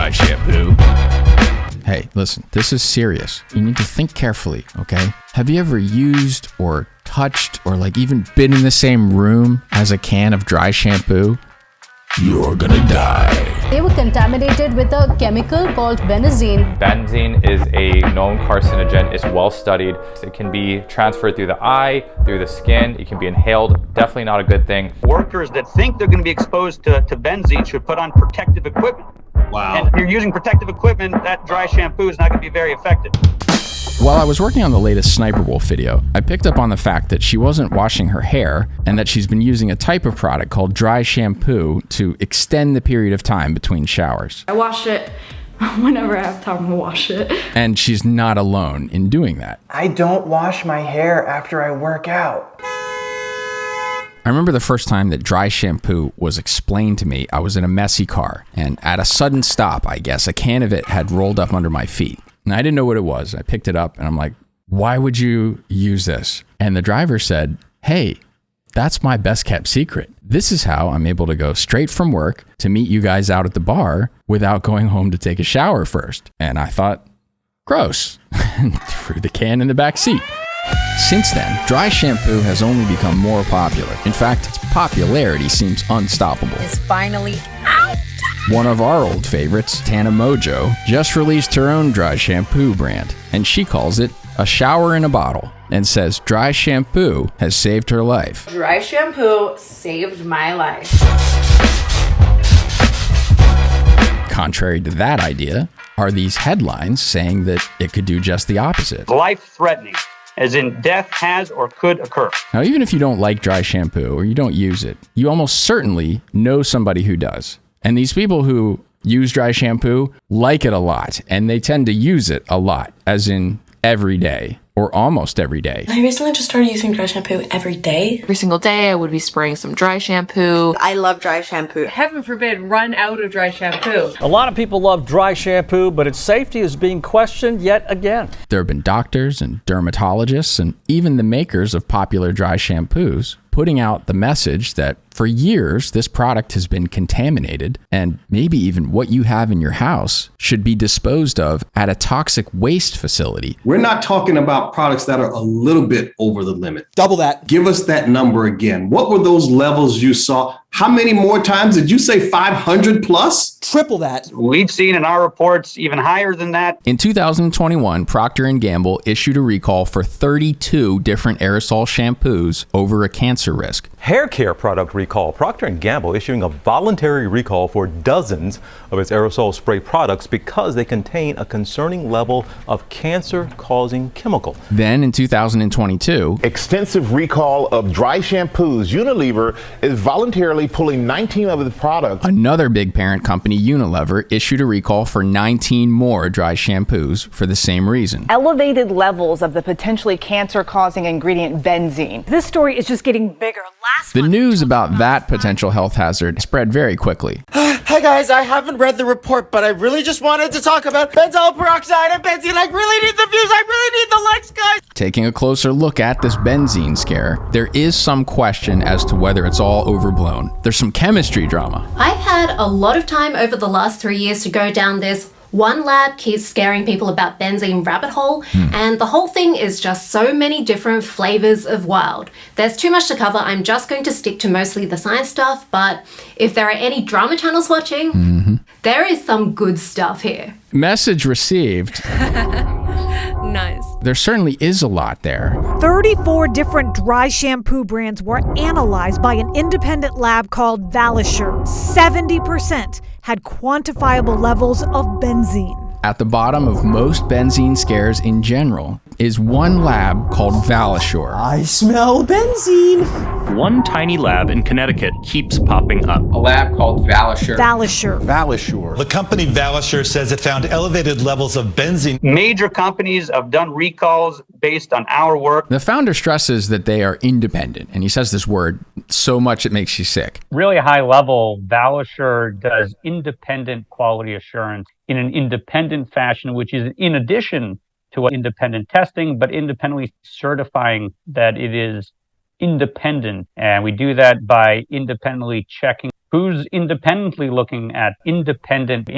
dry shampoo. Hey, listen, this is serious. You need to think carefully, okay? Have you ever used or touched or even been in the same room as a can of dry shampoo? You're gonna die. They were contaminated with a chemical called benzine. Benzine is a known carcinogen. It's well studied. It can be transferred through the eye, through the skin. It can be inhaled. Definitely not a good thing. Workers that think they're going to be exposed to benzene should put on protective equipment. Wow. And if you're using protective equipment, that dry shampoo is not going to be very effective. While I was working on the latest Sniper Wolf video, I picked up on the fact that she wasn't washing her hair and that she's been using a type of product called dry shampoo to extend the period of time between showers. I wash it whenever I have time to wash it. And she's not alone in doing that. I don't wash my hair after I work out. I remember the first time that dry shampoo was explained to me. I was in a messy car, and at a sudden stop, I guess, a can of it had rolled up under my feet. And I didn't know what it was. I picked it up and I'm like, why would you use this? And the driver said, hey, that's my best kept secret. This is how I'm able to go straight from work to meet you guys out at the bar without going home to take a shower first. And I thought, gross, and threw the can in the back seat. Since then, dry shampoo has only become more popular. In fact, its popularity seems unstoppable. It's finally out. One of our old favorites, Tana Mojo, just released her own dry shampoo brand, and she calls it a shower in a bottle and says dry shampoo has saved her life. Dry shampoo saved my life. Contrary to that idea are these headlines saying that it could do just the opposite. Life-threatening, as in death has or could occur. Now, even if you don't like dry shampoo or you don't use it, you almost certainly know somebody who does. And these people who use dry shampoo like it a lot, and they tend to use it a lot, as in every day or almost every day. I recently just started using dry shampoo every day. Every single day I would be spraying some dry shampoo. I love dry shampoo. Heaven forbid, run out of dry shampoo. A lot of people love dry shampoo, but its safety is being questioned yet again. There have been doctors and dermatologists and even the makers of popular dry shampoos putting out the message that for years this product has been contaminated and maybe even what you have in your house should be disposed of at a toxic waste facility. We're not talking about products that are a little bit over the limit. Double that. Give us that number again. What were those levels you saw? How many more times did you say? 500 plus? Triple that. We've seen in our reports even higher than that. In 2021, Procter & Gamble issued a recall for 32 different aerosol shampoos over a cancer risk. Hair care product recall. Procter & Gamble issuing a voluntary recall for dozens of its aerosol spray products because they contain a concerning level of cancer-causing chemical. Then in 2022, extensive recall of dry shampoos. Unilever is voluntarily pulling 19 of the products. Another big parent company, Unilever, issued a recall for 19 more dry shampoos for the same reason. Elevated levels of the potentially cancer-causing ingredient benzine. This story is just getting bigger. The news about that potential health hazard spread very quickly. Hi guys, I haven't read the report, but I really just wanted to talk about benzoyl peroxide and benzene. I really need the views. I really need the likes, guys. Taking a closer look at this benzene scare, there is some question as to whether it's all overblown. There's some chemistry drama. I've had a lot of time over the last 3 years to go down this one lab keeps scaring people about benzene rabbit hole, and the whole thing is just so many different flavors of wild. There's too much to cover. I'm just going to stick to mostly the science stuff, but if there are any drama channels watching, there is some good stuff here. Message received. Nice. There certainly is a lot there. 34 different dry shampoo brands were analyzed by an independent lab called Valisure. 70% had quantifiable levels of benzene. At the bottom of most benzene scares in general is one lab called Valisure. I smell benzene. One tiny lab in Connecticut keeps popping up. A lab called Valisure. Valisure. The company Valisure says it found elevated levels of benzene. Major companies have done recalls based on our work. The founder stresses that they are independent, and he says this word so much it makes you sick. Really high level, Valisure does independent quality assurance in an independent fashion, which is in addition to independent testing, but independently certifying that it is independent. And we do that by independently checking Who's independently looking at independent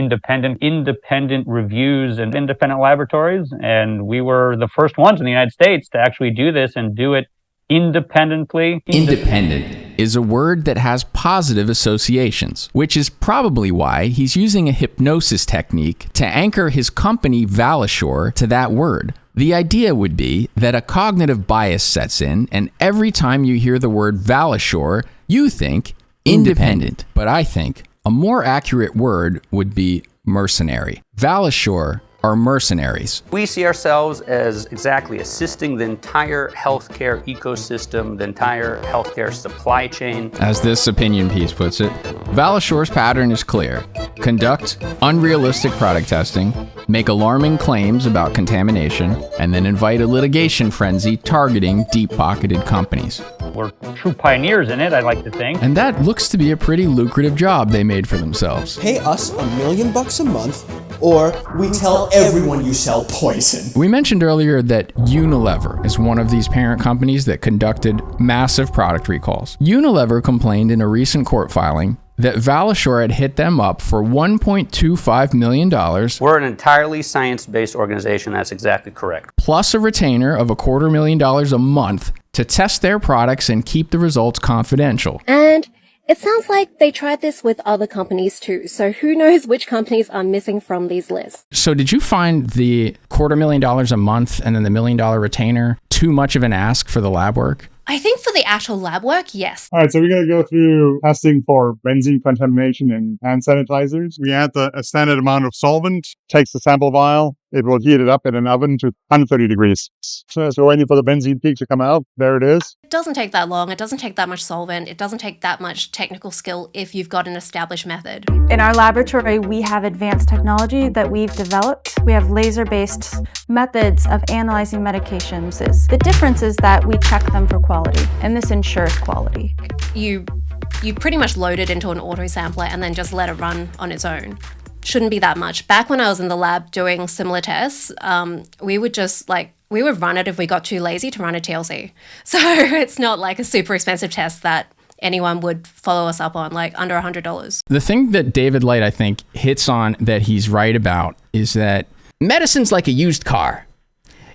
reviews and independent laboratories? And we were the first ones in the United States to actually do this and do it independently. Independent is a word that has positive associations, which is probably why he's using a hypnosis technique to anchor his company Valisure to that word. The idea would be that a cognitive bias sets in, and every time you hear the word Valisure, you think independent. But I think a more accurate word would be mercenary. Valisure are mercenaries. We see ourselves as exactly assisting the entire healthcare ecosystem, the entire healthcare supply chain. As this opinion piece puts it, Valishure's pattern is clear. Conduct unrealistic product testing, make alarming claims about contamination, and then invite a litigation frenzy targeting deep-pocketed companies. We're true pioneers in it, I like to think. And that looks to be a pretty lucrative job they made for themselves. Pay us $1 million a month, or we tell everyone you sell poison. We mentioned earlier that Unilever is one of these parent companies that conducted massive product recalls. Unilever complained in a recent court filing that Valisure had hit them up for $1.25 million. We're an entirely science-based organization, that's exactly correct. Plus a retainer of $250,000 a month to test their products and keep the results confidential. And it sounds like they tried this with other companies too, so who knows which companies are missing from these lists. So did you find the $250,000 a month and then the $1 million retainer too much of an ask for the lab work? I think for the actual lab work, yes. All right, so we're going to go through testing for benzene contamination in hand sanitizers. We add a standard amount of solvent, takes the sample vial, it will heat it up in an oven to 130 degrees. So we're waiting for the benzene peak to come out. There it is. It doesn't take that long. It doesn't take that much solvent. It doesn't take that much technical skill if you've got an established method. In our laboratory, we have advanced technology that we've developed. We have laser-based methods of analyzing medications. The difference is that we check them for quality, and this ensures quality. You pretty much load it into an auto sampler and then just let it run on its own. Shouldn't be that much. Back when I was in the lab doing similar tests, we would run it if we got too lazy to run a TLC. So it's not like a super expensive test that anyone would follow us up on, like under $100. The thing that David Light, I think, hits on that he's right about is that medicine's like a used car.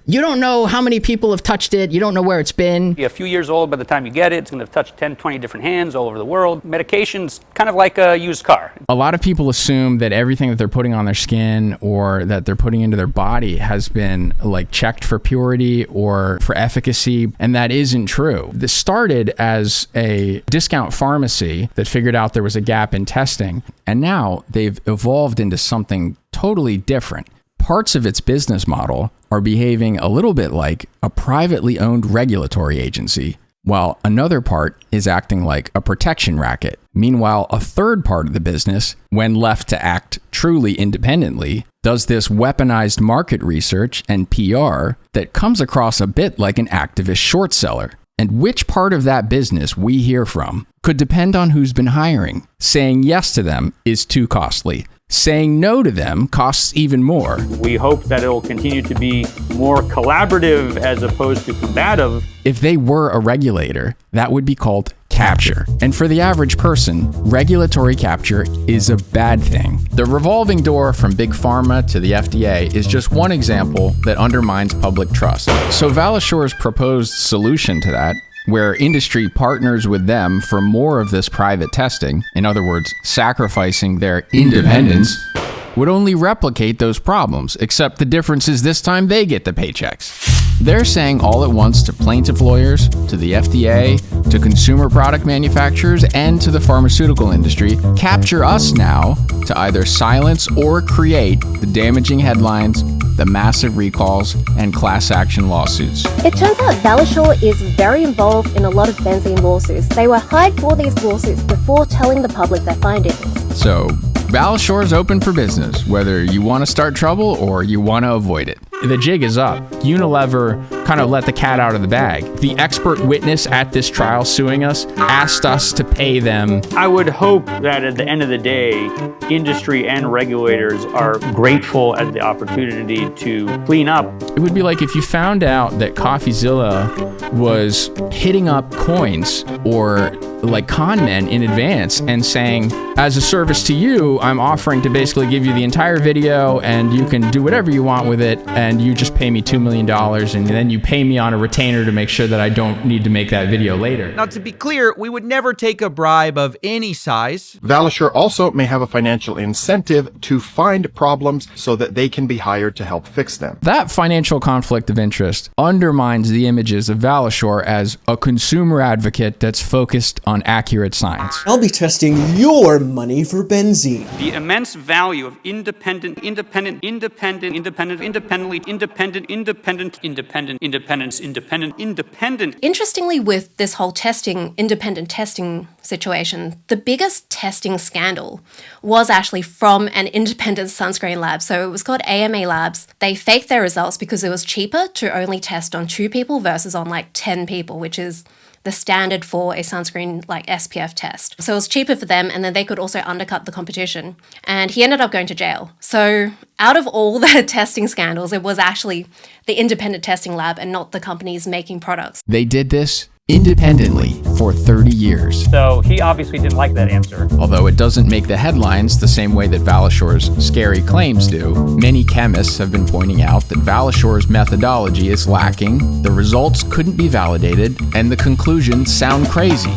You don't know how many people have touched it. You don't know where it's been. Be a few years old by the time you get it. It's going to touch 10, 20 different hands all over the world. Medication's kind of like a used car. A lot of people assume that everything that they're putting on their skin or that they're putting into their body has been like checked for purity or for efficacy, and that isn't true. This started as a discount pharmacy that figured out there was a gap in testing, and now they've evolved into something totally different. Parts of its business model are behaving a little bit like a privately owned regulatory agency, while another part is acting like a protection racket. Meanwhile, a third part of the business, when left to act truly independently, does this weaponized market research and PR that comes across a bit like an activist short seller. And which part of that business we hear from could depend on who's been hiring. Saying yes to them is too costly. Saying no to them costs even more. We hope that it will continue to be more collaborative as opposed to combative. If they were a regulator, that would be called capture. And for the average person, regulatory capture is a bad thing. The revolving door from Big Pharma to the FDA is just one example that undermines public trust. So Valishure's proposed solution to that, where industry partners with them for more of this private testing, in other words, sacrificing their independence, would only replicate those problems, except the difference is this time they get the paychecks. They're saying all at once to plaintiff lawyers, to the FDA, to consumer product manufacturers, and to the pharmaceutical industry, capture us now to either silence or create the damaging headlines, the massive recalls, and class action lawsuits. It turns out Valisure is very involved in a lot of benzene lawsuits. They were hired for these lawsuits before telling the public their findings. So, Valisure is open for business, whether you want to start trouble or you want to avoid it. The jig is up. Unilever kind of let the cat out of the bag. The expert witness at this trial suing us asked us to pay them. I would hope that at the end of the day, industry and regulators are grateful at the opportunity to clean up. It would be like if you found out that CoffeeZilla was hitting up coins or like con men in advance and saying, as a service to you, I'm offering to basically give you the entire video and you can do whatever you want with it, and you just pay me $2 million and then you pay me on a retainer to make sure that I don't need to make that video later. Now, to be clear, we would never take a bribe of any size. Valisure also may have a financial incentive to find problems so that they can be hired to help fix them. That financial conflict of interest undermines the images of Valisure as a consumer advocate that's focused on accurate science. I'll be testing your money for benzene. The immense value of independence. Interestingly, with this whole independent testing situation, the biggest testing scandal was actually from an independent sunscreen lab. So it was called AMA Labs. They faked their results because it was cheaper to only test on 2 people versus on like 10 people, which is the standard for a sunscreen like SPF test. So it was cheaper for them, and then they could also undercut the competition. And he ended up going to jail. So out of all the testing scandals, it was actually the independent testing lab and not the companies making products. They did this independently for 30 years. So he obviously didn't like that answer. Although it doesn't make the headlines the same way that Valishure's scary claims do, many chemists have been pointing out that Valishure's methodology is lacking, the results couldn't be validated, and the conclusions sound crazy.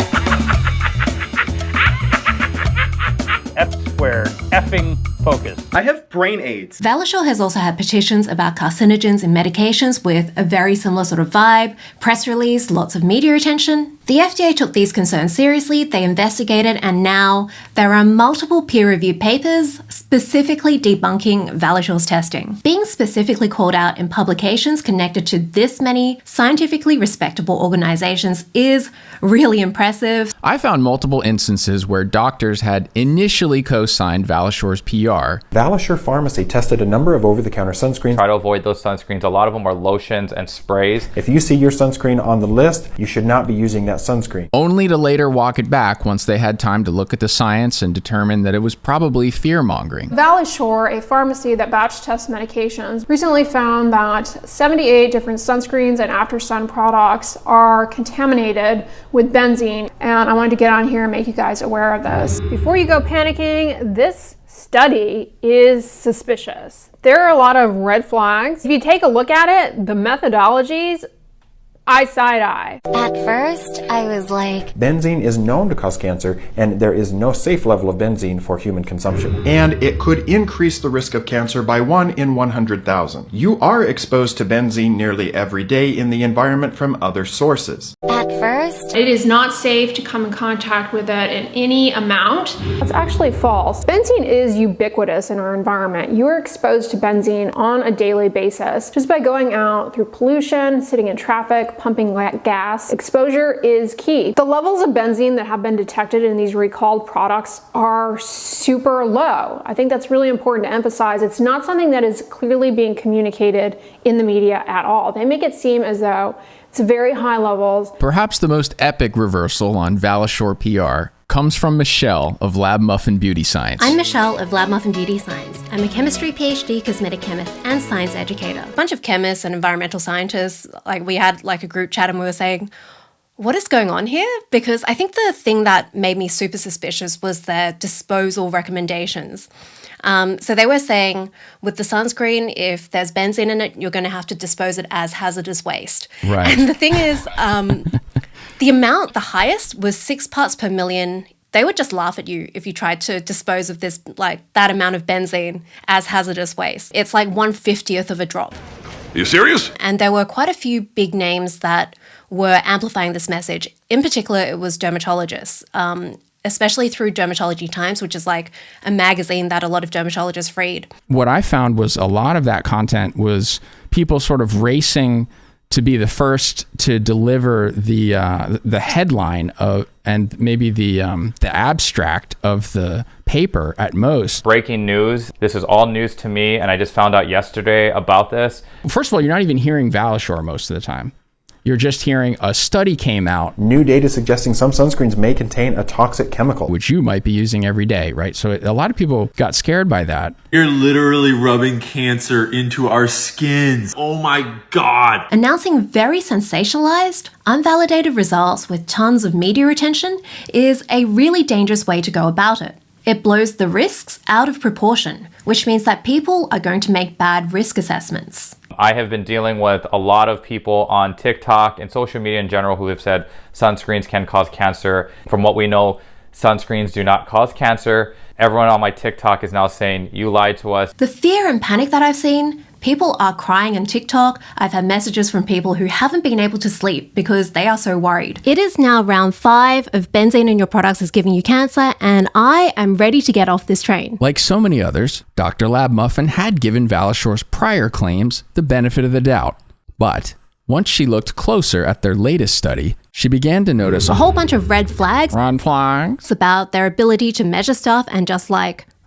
F squared, effing focus. I have brain AIDS. Valisure has also had petitions about carcinogens in medications with a very similar sort of vibe, press release, lots of media attention. The FDA took these concerns seriously, they investigated, and now there are multiple peer-reviewed papers specifically debunking Valishure's testing. Being specifically called out in publications connected to this many scientifically respectable organizations is really impressive. I found multiple instances where doctors had initially co-signed Valishure's PR. Valisure Pharmacy tested a number of over-the-counter sunscreens. Try to avoid those sunscreens. A lot of them are lotions and sprays. If you see your sunscreen on the list, you should not be using that sunscreen. Only to later walk it back once they had time to look at the science and determine that it was probably fear-mongering. Valisure, a pharmacy that batch tests medications, recently found that 78 different sunscreens and after-sun products are contaminated with benzene, and I wanted to get on here and make you guys aware of this. Before you go panicking, this study is suspicious. There are a lot of red flags. If you take a look at it, the methodologies, I side-eye. At first, I was like, benzene is known to cause cancer, and there is no safe level of benzene for human consumption. And it could increase the risk of cancer by 1 in 100,000. You are exposed to benzene nearly every day in the environment from other sources. At first, it is not safe to come in contact with it in any amount. That's actually false. Benzene is ubiquitous in our environment. You are exposed to benzene on a daily basis just by going out through pollution, sitting in traffic, pumping gas. Exposure is key. The levels of benzene that have been detected in these recalled products are super low. I think that's really important to emphasize. It's not something that is clearly being communicated in the media at all. They make it seem as though it's very high levels. Perhaps the most epic reversal on Valisure PR comes from Michelle of Lab Muffin Beauty Science. I'm Michelle of Lab Muffin Beauty Science. I'm a chemistry PhD, cosmetic chemist, and science educator. A bunch of chemists and environmental scientists, we had a group chat and we were saying, what is going on here? Because I think the thing that made me super suspicious was their disposal recommendations. So they were saying with the sunscreen, if there's benzene in it, you're going to have to dispose it as hazardous waste. Right. And the thing is, the amount, the highest, was 6 parts per million. They would just laugh at you if you tried to dispose of this, that amount of benzene as hazardous waste. It's like 1/50th of a drop. Are you serious? And there were quite a few big names that were amplifying this message. In particular, it was dermatologists, especially through Dermatology Times, which is a magazine that a lot of dermatologists read. What I found was a lot of that content was people sort of racing to be the first to deliver the headline of and maybe the abstract of the paper at most. Breaking news. This is all news to me, and I just found out yesterday about this. First of all, you're not even hearing Valashore most of the time. You're just hearing a study came out. New data suggesting some sunscreens may contain a toxic chemical, which you might be using every day, right? So a lot of people got scared by that. You're literally rubbing cancer into our skins. Oh my God. Announcing very sensationalized, unvalidated results with tons of media attention is a really dangerous way to go about it. It blows the risks out of proportion, which means that people are going to make bad risk assessments. I have been dealing with a lot of people on TikTok and social media in general who have said sunscreens can cause cancer. From what we know, sunscreens do not cause cancer. Everyone on my TikTok is now saying, you lied to us. The fear and panic that I've seen, people are crying on TikTok. I've had messages from people who haven't been able to sleep because they are so worried. It is now round 5 of benzene in your products is giving you cancer, and I am ready to get off this train. Like so many others, Dr. Lab Muffin had given Valashore's prior claims the benefit of the doubt. But once she looked closer at their latest study, she began to notice a whole bunch of red flags. Red flags? About their ability to measure stuff and just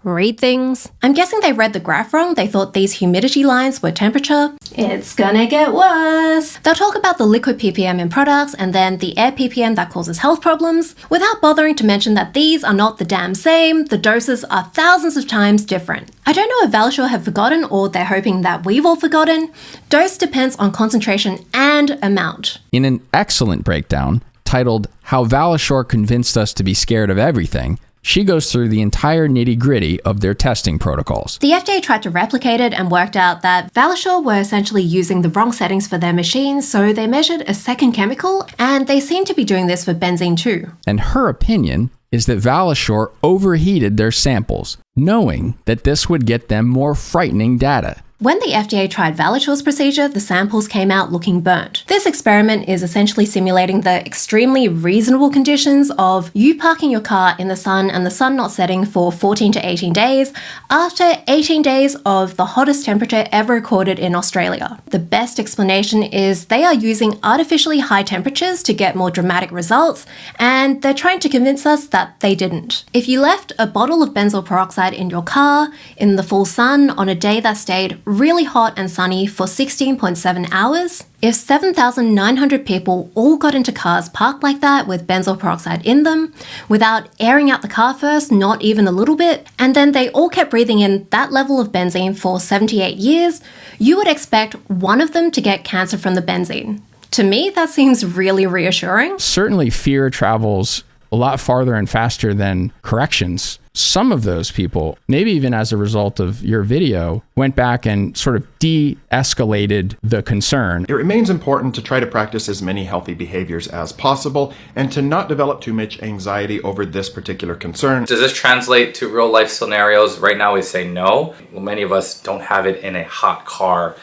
read things. I'm guessing they read the graph wrong. They thought these humidity lines were temperature. It's gonna get worse. They'll talk about the liquid ppm in products and then the air ppm that causes health problems, without bothering to mention that these are not the damn same. The doses are thousands of times different. I don't know if Valashore have forgotten or they're hoping that we've all forgotten. Dose depends on concentration and amount. In an excellent breakdown titled How Valashore Convinced Us to Be Scared of Everything, she goes through the entire nitty-gritty of their testing protocols. The FDA tried to replicate it and worked out that Valashore were essentially using the wrong settings for their machines, so they measured a second chemical, and they seem to be doing this for benzene too. And her opinion is that Valashore overheated their samples, knowing that this would get them more frightening data. When the FDA tried Valashore's procedure, the samples came out looking burnt. This experiment is essentially simulating the extremely reasonable conditions of you parking your car in the sun and the sun not setting for 14 to 18 days after 18 days of the hottest temperature ever recorded in Australia. The best explanation is they are using artificially high temperatures to get more dramatic results, and they're trying to convince us that they didn't. If you left a bottle of benzoyl peroxide in your car in the full sun on a day that stayed really hot and sunny for 16.7 hours, if 7,900 people all got into cars parked like that with benzoyl peroxide in them, without airing out the car first, not even a little bit, and then they all kept breathing in that level of benzene for 78 years, you would expect one of them to get cancer from the benzene. To me, that seems really reassuring. Certainly fear travels a lot farther and faster than corrections. Some of those people, maybe even as a result of your video, went back and sort of de-escalated the concern. It remains important to try to practice as many healthy behaviors as possible and to not develop too much anxiety over this particular concern. Does this translate to real life scenarios? Right now we say no. Well, many of us don't have it in a hot car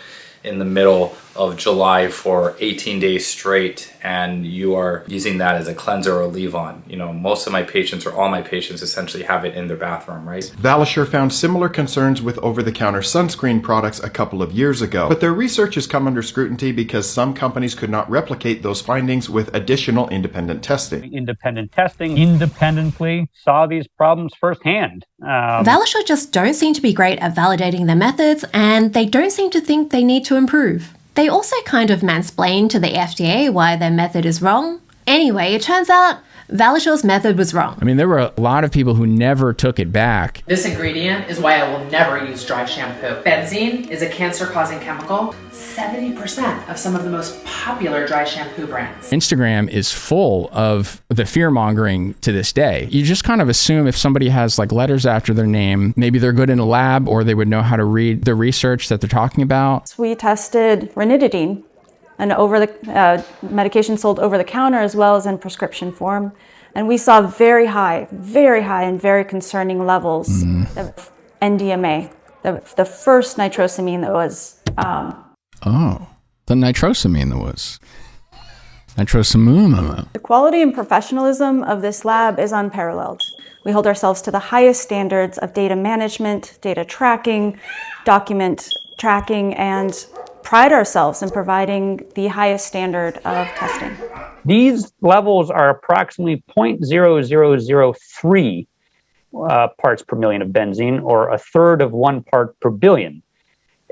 in the middle of July for 18 days straight, and you are using that as a cleanser or a leave-on. You know, most of my patients, or all my patients, essentially have it in their bathroom, right? Valashore found similar concerns with over-the-counter sunscreen products a couple of years ago, but their research has come under scrutiny because some companies could not replicate those findings with additional independent testing. Independent testing independently saw these problems firsthand. Valashore just don't seem to be great at validating their methods, and they don't seem to think they need to improve. They also kind of mansplain to the FDA why their method is wrong. Anyway, it turns out Valashore's method was wrong. I mean, there were a lot of people who never took it back. This ingredient is why I will never use dry shampoo. Benzene is a cancer-causing chemical. 70% of some of the most popular dry shampoo brands. Instagram is full of the fear-mongering to this day. You just kind of assume if somebody has like letters after their name, maybe they're good in a lab or they would know how to read the research that they're talking about. We tested ranitidine, an medication sold over the counter as well as in prescription form. And we saw very high and very concerning levels of NDMA, the first nitrosamine that was... the nitrosamine that was... Nitrosamine. The quality and professionalism of this lab is unparalleled. We hold ourselves to the highest standards of data management, data tracking, document tracking, and pride ourselves in providing the highest standard of testing. These levels are approximately 0.0003 parts per million of benzene, or a third of 1 part per billion.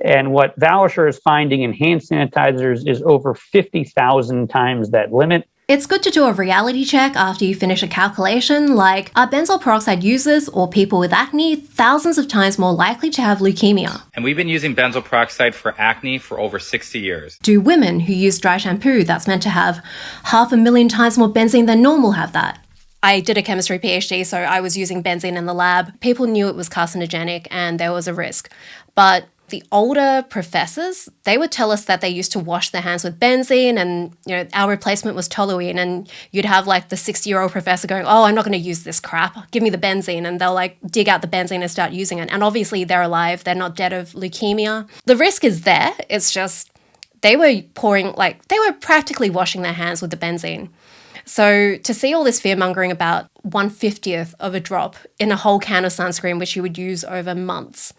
And what Valisher is finding in hand sanitizers is over 50,000 times that limit. It's good to do a reality check after you finish a calculation, like, are benzoyl peroxide users or people with acne thousands of times more likely to have leukemia? And we've been using benzoyl peroxide for acne for over 60 years. Do women who use dry shampoo that's meant to have 500,000 times more benzene than normal have that? I did a chemistry PhD, so I was using benzene in the lab. People knew it was carcinogenic and there was a risk. But the older professors, they would tell us that they used to wash their hands with benzene and, our replacement was toluene, and you'd have like the 60-year-old professor going, oh, I'm not going to use this crap. Give me the benzene. And they'll like dig out the benzene and start using it. And obviously they're alive. They're not dead of leukemia. The risk is there. It's just they were practically washing their hands with the benzene. So to see all this fear-mongering about 1/50th of a drop in a whole can of sunscreen, which you would use over months,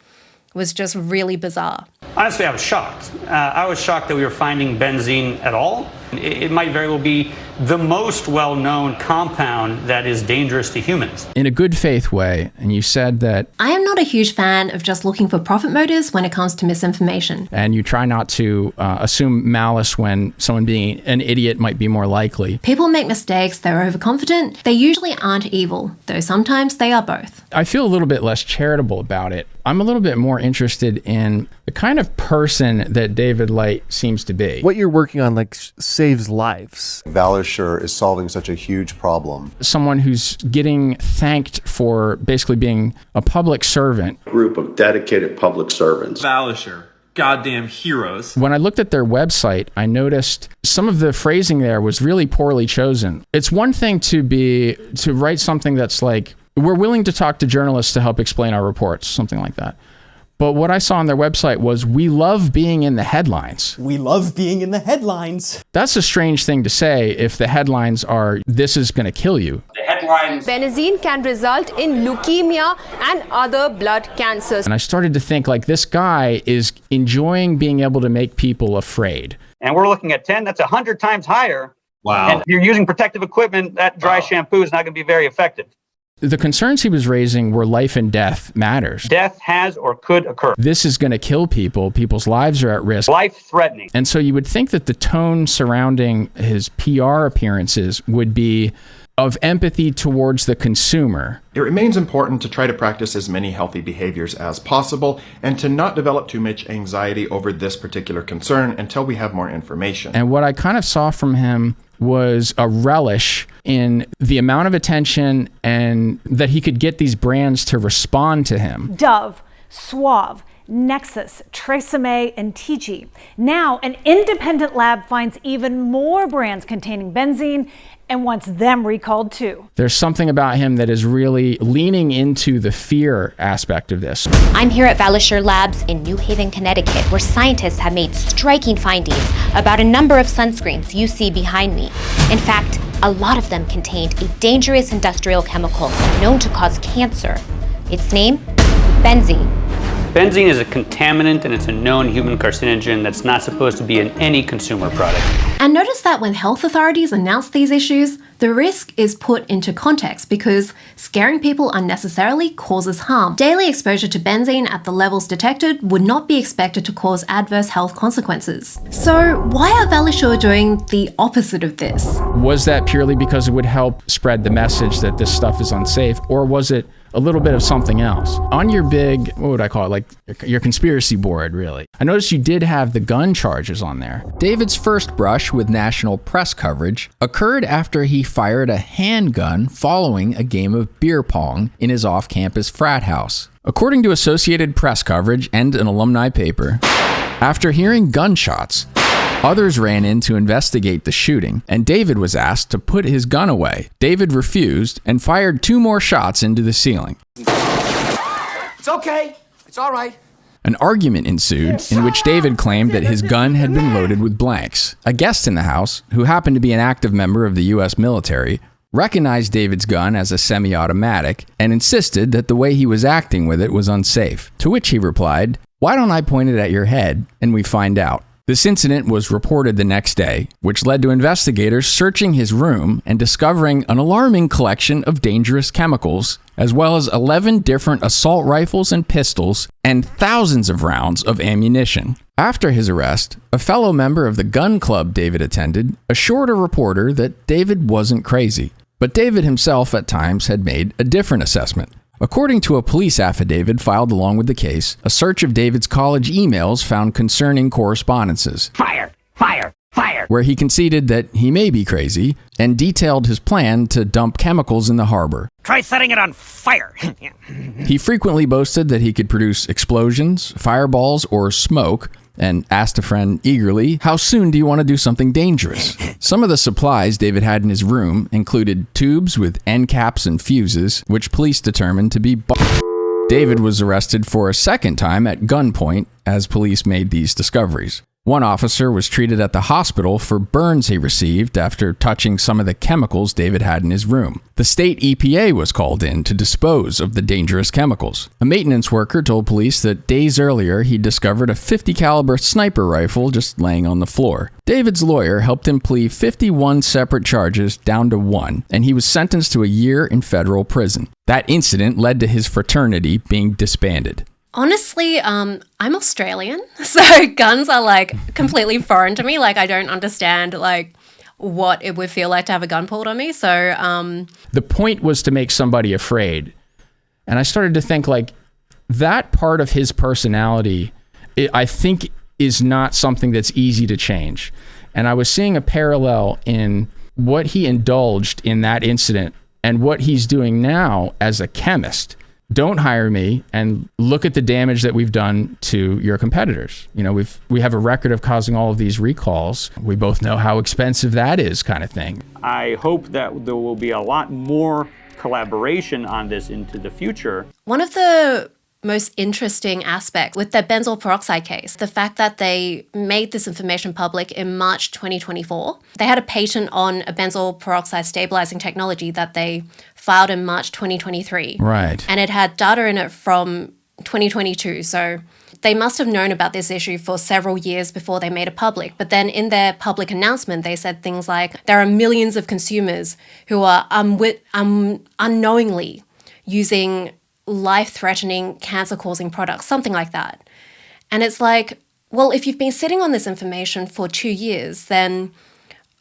was just really bizarre. Honestly, I was shocked. I was shocked that we were finding benzene at all. It might very well be the most well-known compound that is dangerous to humans. In a good faith way, and you said that... I am not a huge fan of just looking for profit motives when it comes to misinformation. And you try not to assume malice when someone being an idiot might be more likely. People make mistakes, they're overconfident. They usually aren't evil, though sometimes they are both. I feel a little bit less charitable about it. I'm a little bit more interested in the kind of person that David Light seems to be. What you're working on saves lives. Valisher is solving such a huge problem. Someone who's getting thanked for basically being a public servant. Group of dedicated public servants. Valisher. Goddamn heroes. When I looked at their website, I noticed some of the phrasing there was really poorly chosen. It's one thing to write something that's like, we're willing to talk to journalists to help explain our reports, something like that. But what I saw on their website was, we love being in the headlines. We love being in the headlines. That's a strange thing to say if the headlines are, this is going to kill you. The headlines. Benzene can result in leukemia and other blood cancers. And I started to think, this guy is enjoying being able to make people afraid. And we're looking at 10, that's 100 times higher. Wow. And if you're using protective equipment, that dry shampoo is not going to be very effective. The concerns he was raising were life and death matters. Death has or could occur. This is going to kill people. People's lives are at risk. Life-threatening. And so you would think that the tone surrounding his PR appearances would be of empathy towards the consumer. It remains important to try to practice as many healthy behaviors as possible and to not develop too much anxiety over this particular concern until we have more information. And what I kind of saw from him was a relish in the amount of attention and that he could get these brands to respond to him. Dove, Suave, Nexus, Tresemme, and TG. Now, an independent lab finds even more brands containing benzene and wants them recalled too. There's something about him that is really leaning into the fear aspect of this. I'm here at Valisher Labs in New Haven, Connecticut, where scientists have made striking findings about a number of sunscreens you see behind me. In fact, a lot of them contained a dangerous industrial chemical known to cause cancer. Its name? Benzene. Benzene is a contaminant and it's a known human carcinogen that's not supposed to be in any consumer product. And notice that when health authorities announce these issues, the risk is put into context because scaring people unnecessarily causes harm. Daily exposure to benzene at the levels detected would not be expected to cause adverse health consequences. So why are Valisher doing the opposite of this? Was that purely because it would help spread the message that this stuff is unsafe, or was it a little bit of something else? On your big, what would I call it, your conspiracy board, really, I noticed you did have the gun charges on there. David's first brush with national press coverage occurred after he fired a handgun following a game of beer pong in his off-campus frat house. According to Associated Press coverage and an alumni paper, after hearing gunshots, others ran in to investigate the shooting, and David was asked to put his gun away. David refused and fired 2 more shots into the ceiling. It's okay. It's all right. An argument ensued in which David claimed that his gun had been loaded with blanks. A guest in the house, who happened to be an active member of the U.S. military, recognized David's gun as a semi-automatic and insisted that the way he was acting with it was unsafe. To which he replied, "Why don't I point it at your head and we find out?" This incident was reported the next day, which led to investigators searching his room and discovering an alarming collection of dangerous chemicals, as well as 11 different assault rifles and pistols, and thousands of rounds of ammunition. After his arrest, a fellow member of the gun club David attended assured a reporter that David wasn't crazy, but David himself at times had made a different assessment. According to a police affidavit filed along with the case, a search of David's college emails found concerning correspondences. Fire! Fire! Fire! Where he conceded that he may be crazy and detailed his plan to dump chemicals in the harbor. Try setting it on fire! He frequently boasted that he could produce explosions, fireballs, or smoke, and asked a friend eagerly, "How soon do you want to do something dangerous?" Some of the supplies David had in his room included tubes with end caps and fuses, which police determined to be David was arrested for a second time at gunpoint as police made these discoveries. One officer was treated at the hospital for burns he received after touching some of the chemicals David had in his room. The state EPA was called in to dispose of the dangerous chemicals. A maintenance worker told police that days earlier he discovered a .50 caliber sniper rifle just laying on the floor. David's lawyer helped him plead 51 separate charges down to one, and he was sentenced to a year in federal prison. That incident led to his fraternity being disbanded. Honestly, I'm Australian, so guns are like completely foreign to me. Like, I don't understand like what it would feel like to have a gun pulled on me. So the point was to make somebody afraid. And I started to think like that part of his personality, I think is not something that's easy to change. And I was seeing a parallel in what he indulged in that incident and what he's doing now as a chemist. Don't hire me and look at the damage that we've done to your competitors. You know, we have a record of causing all of these recalls. We both know how expensive that is, kind of thing. I hope that there will be a lot more collaboration on this into the future. One of the most interesting aspects with the benzoyl peroxide case, the fact that they made this information public in March 2024. They had a patent on a benzoyl peroxide stabilizing technology that they filed in March 2023. Right. And it had data in it from 2022. So they must have known about this issue for several years before they made it public. But then in their public announcement, they said things like, there are millions of consumers who are unknowingly using life-threatening, cancer-causing products, something like that. And it's like, well, if you've been sitting on this information for 2 years, then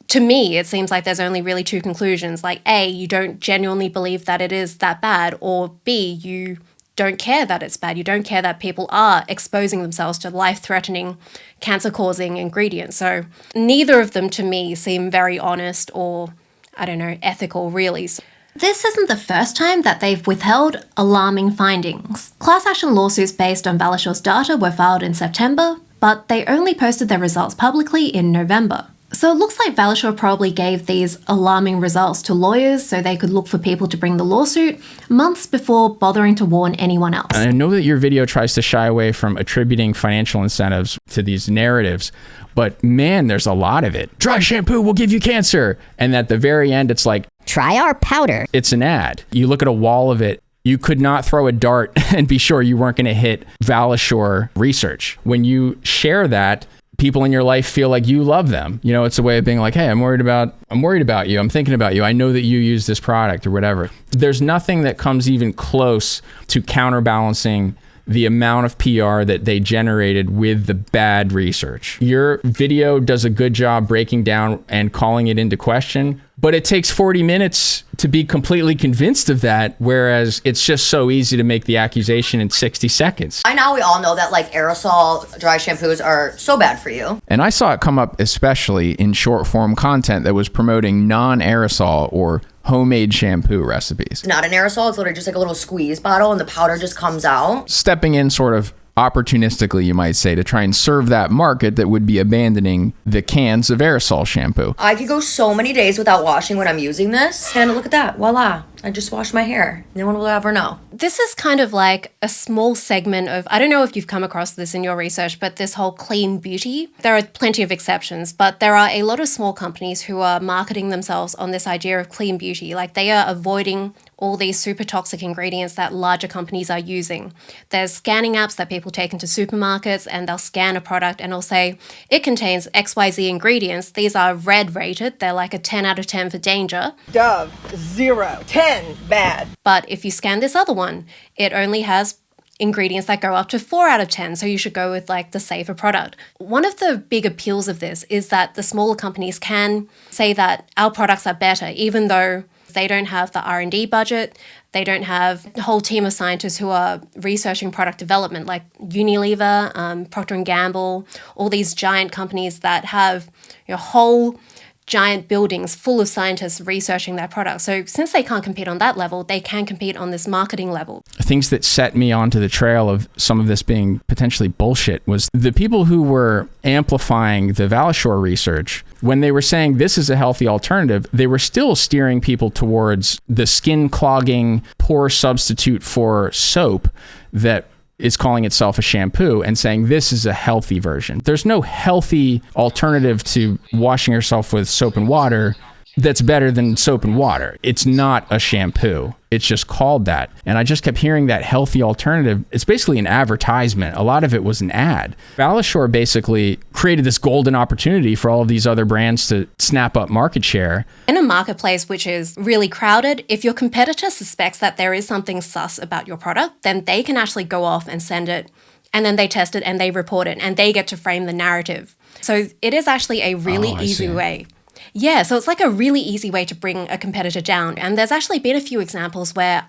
to me, it seems like there's only really two conclusions. Like, A, you don't genuinely believe that it is that bad, or B, you don't care that it's bad. You don't care that people are exposing themselves to life-threatening, cancer-causing ingredients. So neither of them, to me, seem very honest or, I don't know, ethical, really. This isn't the first time that they've withheld alarming findings. Class action lawsuits based on Valashore's data were filed in September, but they only posted their results publicly in November. So it looks like Valashore probably gave these alarming results to lawyers so they could look for people to bring the lawsuit months before bothering to warn anyone else. And I know that your video tries to shy away from attributing financial incentives to these narratives, but man, there's a lot of it. Dry shampoo will give you cancer. And at the very end, it's like, try our powder. It's an ad. You look at a wall of it, you could not throw a dart and be sure you weren't going to hit Valashore research. When you share that, people in your life feel like you love them. You know, it's a way of being like, hey, I'm worried about you. I'm thinking about you. I know that you use this product or whatever. There's nothing that comes even close to counterbalancing the amount of PR that they generated with the bad research. Your video does a good job breaking down and calling it into question, but it takes 40 minutes to be completely convinced of that, whereas it's just so easy to make the accusation in 60 seconds. By now we all know that like aerosol dry shampoos are so bad for you. And I saw it come up especially in short form content that was promoting non-aerosol or homemade shampoo recipes. Not an aerosol, it's literally just like a little squeeze bottle and the powder just comes out. Stepping in sort of opportunistically, you might say, to try and serve that market that would be abandoning the cans of aerosol shampoo. I could go so many days without washing when I'm using this, and look at that, voila. I just wash my hair. No one will ever know. This is kind of like a small segment of, I don't know if you've come across this in your research, but this whole clean beauty. There are plenty of exceptions, but there are a lot of small companies who are marketing themselves on this idea of clean beauty. Like they are avoiding all these super toxic ingredients that larger companies are using. There's scanning apps that people take into supermarkets and they'll scan a product and it'll say, it contains XYZ ingredients. These are red rated. They're like a 10 out of 10 for danger. Dove, 0, 10, bad. But if you scan this other one, it only has ingredients that go up to 4 out of 10, so you should go with like the safer product. One of the big appeals of this is that the smaller companies can say that our products are better, even though they don't have the R&D budget, they don't have a whole team of scientists who are researching product development, like Unilever, Procter & Gamble, all these giant companies that have whole giant buildings full of scientists researching their products. So since they can't compete on that level, they can compete on this marketing level. Things that set me onto the trail of some of this being potentially bullshit was the people who were amplifying the Valashore research. When they were saying this is a healthy alternative, they were still steering people towards the skin clogging, poor substitute for soap that is calling itself a shampoo and saying this is a healthy version. There's no healthy alternative to washing yourself with soap and water that's better than soap and water. It's not a shampoo. It's just called that. And I just kept hearing that healthy alternative. It's basically an advertisement. A lot of it was an ad. Valashore basically created this golden opportunity for all of these other brands to snap up market share. In a marketplace which is really crowded, if your competitor suspects that there is something sus about your product, then they can actually go off and send it, and then they test it and they report it and they get to frame the narrative. So it is actually a really easy way. Yeah, so it's like a really easy way to bring a competitor down. And there's actually been a few examples where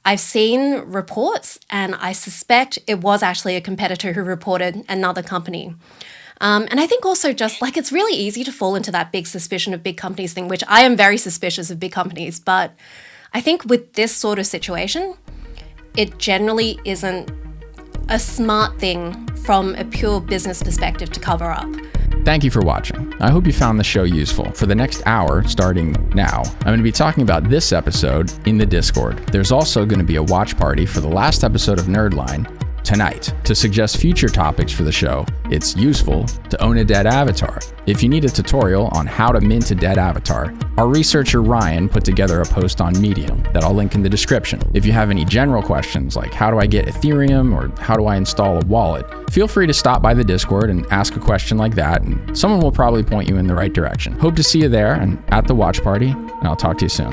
I've seen reports and I suspect it was actually a competitor who reported another company. And I think also just like it's really easy to fall into that big suspicion of big companies thing, which I am very suspicious of big companies. But I think with this sort of situation, it generally isn't a smart thing from a pure business perspective to cover up. Thank you for watching. I hope you found the show useful. For the next hour, starting now, I'm going to be talking about this episode in the Discord. There's also going to be a watch party for the last episode of Nerdline tonight. To suggest future topics for the show, it's useful to own a dead avatar. If you need a tutorial on how to mint a dead avatar, our researcher Ryan put together a post on Medium that I'll link in the description. If you have any general questions like how do I get Ethereum or how do I install a wallet, feel free to stop by the Discord and ask a question like that, and someone will probably point you in the right direction. Hope to see you there and at the watch party, and I'll talk to you soon.